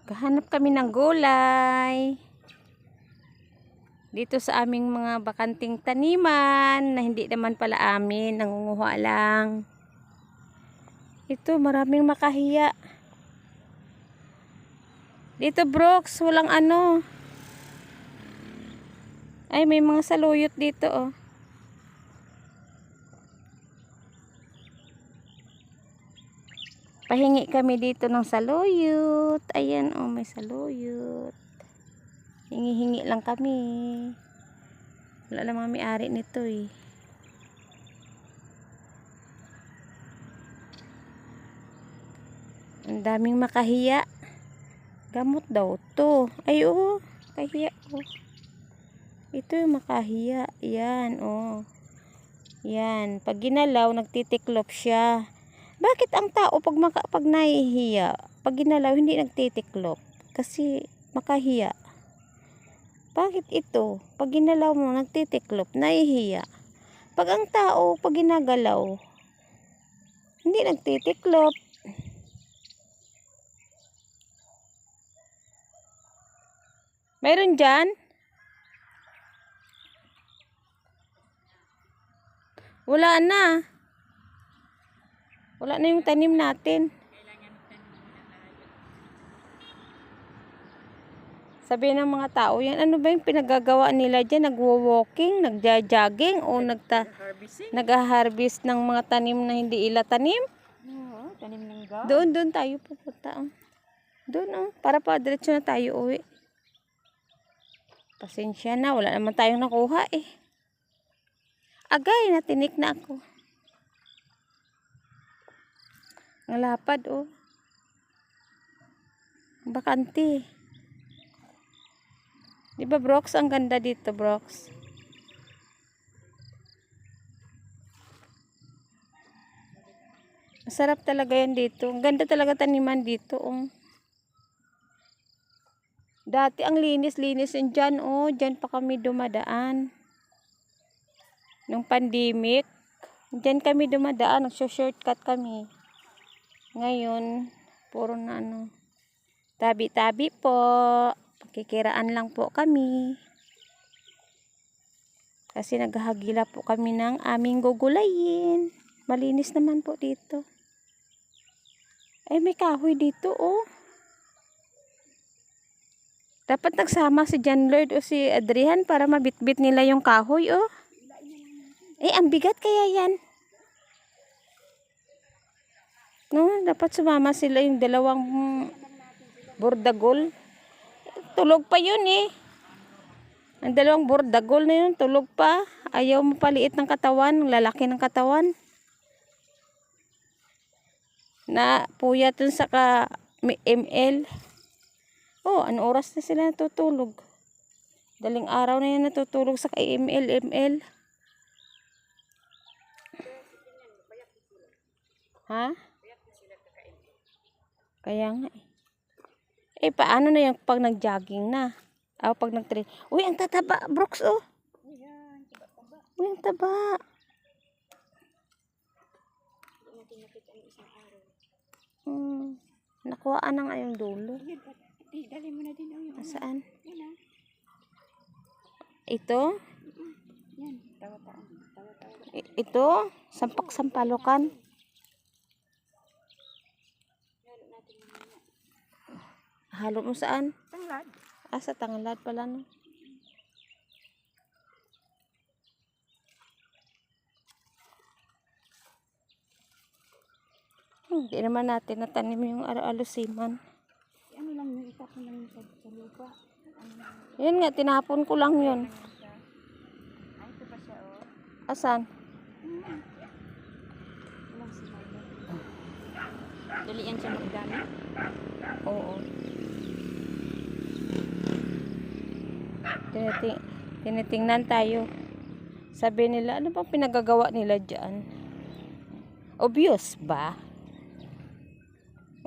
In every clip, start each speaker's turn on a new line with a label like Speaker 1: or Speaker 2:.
Speaker 1: Kahanap kami ng gulay. Dito sa aming mga bakanting taniman na hindi naman pala amin, nangunguha lang. Ito, maraming makahiya. Dito, Brooks, walang ano. Ay, may mga saluyot dito, oh. Pahingi kami dito ng saluyot. Ayan, oh, may saluyot. Hingi-hingi lang kami. Wala namang may-ari nito, eh. Ang daming makahiya. Gamot daw to. Ay, oh, kahiya, oh. Ito yung makahiya. Yan, oh. Yan. Pag ginalaw, nagtitiklop siya. Bakit ang tao pag nahihiya, pag ginalaw, hindi nagtitiklop? Kasi makahiya. Bakit ito? Pag ginalaw mo, nagtitiklop, nahihiya. Pag ang tao, pag ginagalaw, hindi nagtitiklop. Mayroon dyan? Wala na. Wala na yung tanim natin. Sabi ng mga tao yan, ano ba yung pinagagawa nila dyan? Nagwo-walking, nagja-jogging, o nag-harvest ng mga tanim na hindi ila tanim?
Speaker 2: Oo, tanim ng gaw.
Speaker 1: Doon tayo pupunta. Oh. Doon, oh. Para pa diretso na tayo uwi. Pasensya na, wala naman tayong nakuha eh. Agay, natinik na ako. Ang lapad, oh. Bakante. Di ba, Brooks? Ang ganda dito, Brooks. Masarap talaga yan dito. Ang ganda talaga taniman dito, oh. Dati ang linis-linis yan dyan, oh. Dyan pa kami dumadaan. Nung pandemic, dyan kami dumadaan. Nagso-shortcut kami. Ngayon, puro na ano. Tabi-tabi po. Kikiraan lang po kami. Kasi naghahagila po kami ng aming gugulayin. Malinis naman po dito. Ay, may kahoy dito, oh. Dapat nagsama si John Lord o si Adrian para mabitbit nila yung kahoy, oh. Eh, ang bigat kaya yan. No, dapat sumama sila yung dalawang bordagol. Tulog pa yun, eh. Ang dalawang bordagol na yun, tulog pa. Ayaw mo paliit ng katawan, lalaki ng katawan. Na puyat dun sa ML. Oh, ano oras na sila natutulog? Daling araw na yan natutulog sa ML. Ha? Kaya nga eh. Eh, paano na yung pag nag-jogging na? O pag nag-train. Uy, ang tataba, Brooks, oh. Uy, ang taba. Nakuhaan na nga yung dulo.
Speaker 2: Dali mo na din yung
Speaker 1: Saan?
Speaker 2: yan.
Speaker 1: Ito?
Speaker 2: Yan, tawa.
Speaker 1: Ito? Sampak-sampalukan? Halo mo saan?
Speaker 2: Tanglad.
Speaker 1: Sa tanglad pala, no? Hindi naman natin natanim yung alusiman.
Speaker 2: Ano lang yung itapon lang yung sa lupa.
Speaker 1: Yan nga, tinapon ko lang yun.
Speaker 2: Ay, ito pa siya, oh.
Speaker 1: Asan?
Speaker 2: Walang sinalo. Dali yan siya magdamit.
Speaker 1: Oo. Tinitingnan tayo. Sabi nila, ano bang pinagagawa nila dyan? Obvious ba?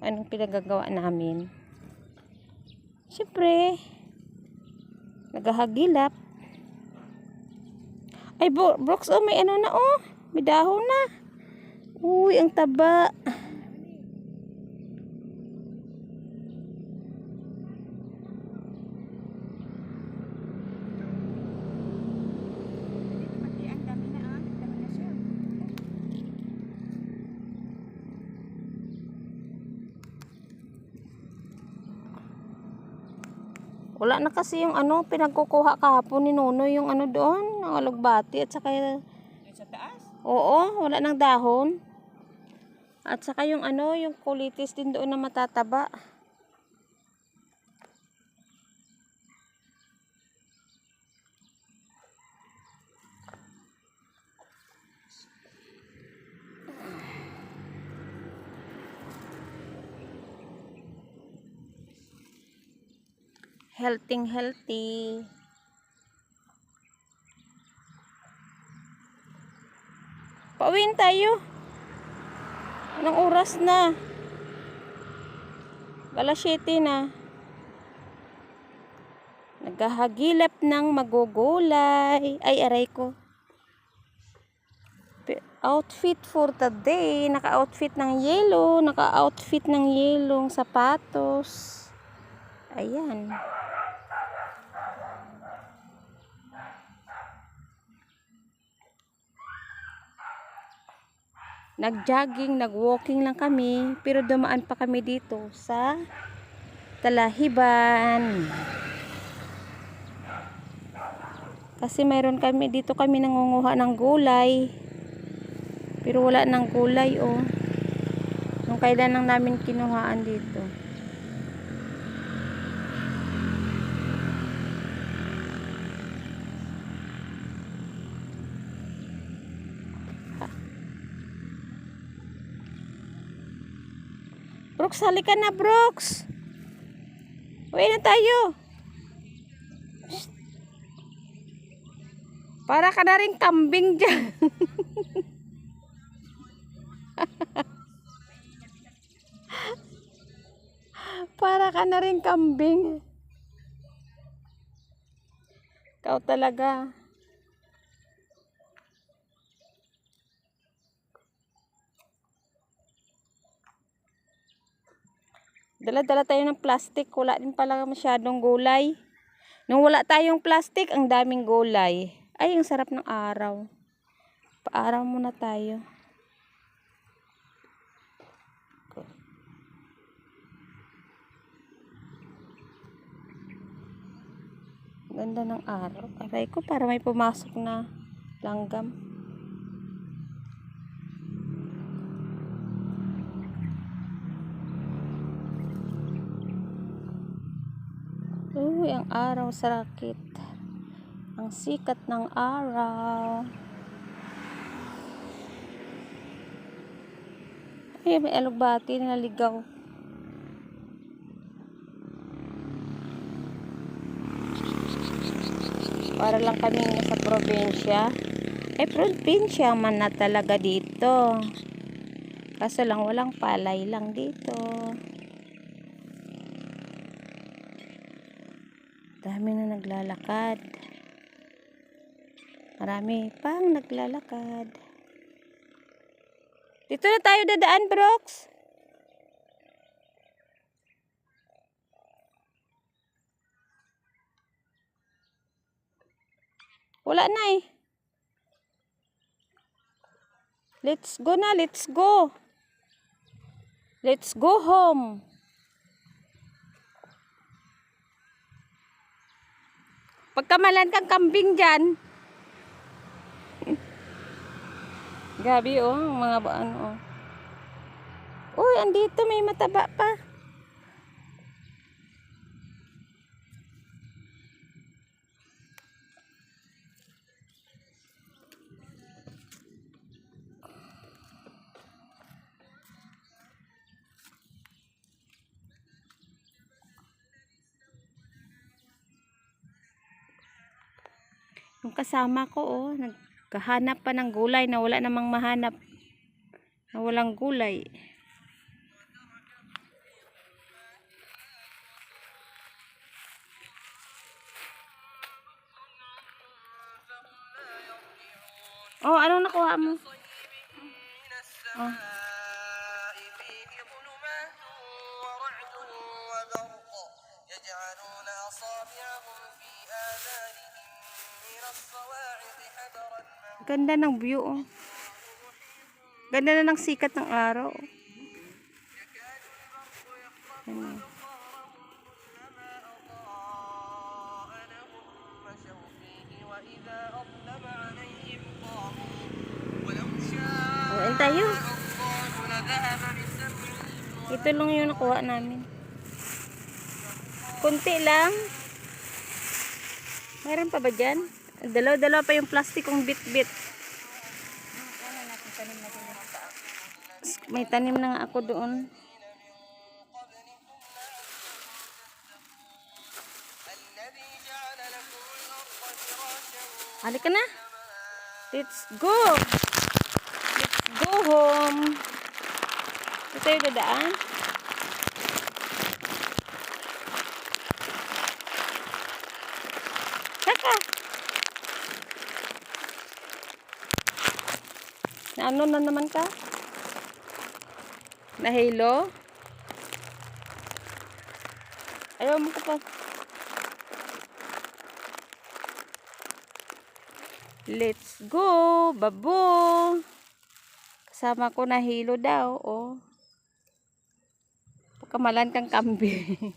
Speaker 1: Anong pinagagawa namin? Siyempre, naghahagilap. Ay, Brooks, oh, may ano na, oh. May dahon na. Uy, ang taba. Wala na kasi yung ano, pinagkukuha kahapon ni Nonoy yung ano doon, ang alugbati at saka
Speaker 2: Yung sa taas?
Speaker 1: oo, wala nang dahon. At saka yung ano, yung kulitis din doon na matataba. Healthy. Pauwiin tayo. Anong oras na? Alas 7 na. Naghahagilap ng magugulay. Ay, aray ko. Outfit for today. Naka-outfit ng yellow. Naka-outfit ng yellow sapatos. Ayan. Nag-jogging, nag-walking lang kami. Pero dumaan pa kami dito sa Talahiban. Kasi mayroon kami, dito kami nangunguha ng gulay. Pero wala ng gulay, oh. Nung kailan lang namin kinuhaan dito. Brooks, halika na, Brooks. Uwi na tayo. Shh. Para ka na rin kambing dyan. Para ka na rin kambing. Ikaw talaga. Dala-dala tayo ng plastic. Wala din pala masyadong gulay. Nung wala tayong plastic, ang daming gulay. Ay, ang sarap ng araw. Paaraw muna tayo. Ganda ng araw. Aray ko, para may pumasok na langgam. Uy, ang araw sa rakit. Ang sikat ng araw. Ay, may alugbati na naligaw. Para lang kami sa probinsya. Ay, probinsya man na talaga dito. Kaso lang, walang palay lang dito. Dami na naglalakad. Marami pang naglalakad. Dito na tayo dadaan, Brooks. Wala na eh. Let's go na, let's go. Let's go home. Pagkamalan kang kambing dyan. Gabi oh, mga ano oh. Uy, andito may mataba pa. Yung kasama ko oh, nagkahanap pa ng gulay na wala namang mahanap. Na walang gulay. Oh, anong nakuha mo? Oh. Ganda ng view oh. Ganda na ng sikat ng araw. Ano. Kain tayo. Ito lang yung nakuha namin. Kunti lang. Mayroon pa ba dyan? Dalaw-dalaw pa yung plastic kong bit-bit. May tanim na nga ako doon. Halika na. Let's go. Let's go home. Ito tayo dadaan. Kaka. Na ano na naman ka? Nahilo? Ayaw mo ka pa. Let's go, babo. Kasama ko nahilo daw, oh. Pagkamalan kang kambing.